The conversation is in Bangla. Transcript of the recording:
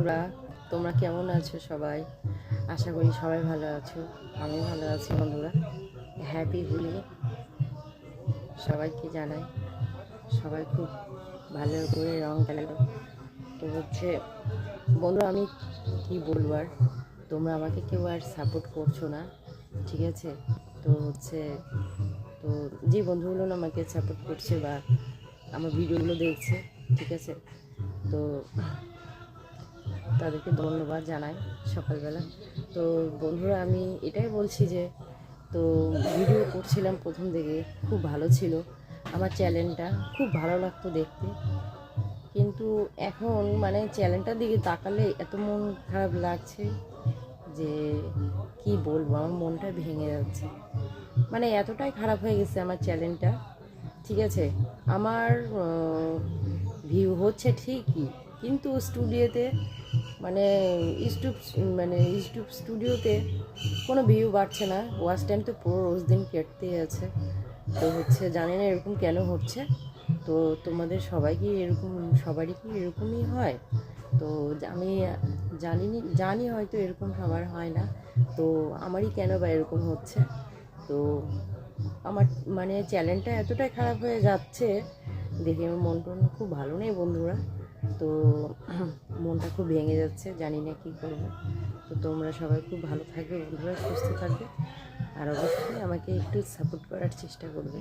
বন্ধুরা, তোমরা কেমন আছো সবাই? আশা করি সবাই ভালো আছো। আমি ভালো আছি বন্ধুরা। হ্যাপি হোলি সবাইকে জানাই। সবাই খুব ভালো করে রং খেলো। তো বন্ধুরা, আমি কি বলবো আর, তোমরা আমাকে কেউ আর সাপোর্ট করছো না, ঠিক আছে? তো তো যে বন্ধুগুলো আমাকে সাপোর্ট করছে বা আমার ভিডিওগুলো দেখছে, ঠিক আছে, তো তাদেরকে ধন্যবাদ জানাই সকালবেলা। তো বন্ধুরা, আমি এটাই বলছি যে, তো ভিডিও করছিলাম প্রথম থেকে, খুব ভালো ছিল আমার চ্যানেলটা, খুব ভালো লাগতো দেখতে। কিন্তু এখন মানে চ্যানেলটার দিকে তাকালে এত মন খারাপ লাগছে যে কি বলবো, আমার মনটা ভেঙে যাচ্ছে। মানে এতটাই খারাপ হয়ে গেছে আমার চ্যানেলটা, ঠিক আছে? আমার ভিউ হচ্ছে ঠিকই, কিন্তু স্টুডিওতে মানে ইউটিউব ইউটিউব স্টুডিওতে কোনো ভিউ বাড়ছে না। ওয়াচ টাইম তো পুরো রোজ দিন কেটতেই আছে। তো জানি না এরকম কেন হচ্ছে। তো তোমাদের সবারই কি এরকমই হয়? তো আমি জানি হয়তো এরকম সবার হয় না। তো আমারই কেন বা এরকম হচ্ছে? তো আমার মানে চ্যানেলটা এতটাই খারাপ হয়ে যাচ্ছে, দেখে আমার মন টন খুব ভালো নেই বন্ধুরা। তো মনটা খুব ভেঙে যাচ্ছে, জানি না কী করবো। তো তোমরা সবাই খুব ভালো থাকবে বন্ধুরা, সুস্থ থাকবে, আর অবশ্যই আমাকে একটু সাপোর্ট করার চেষ্টা করবে।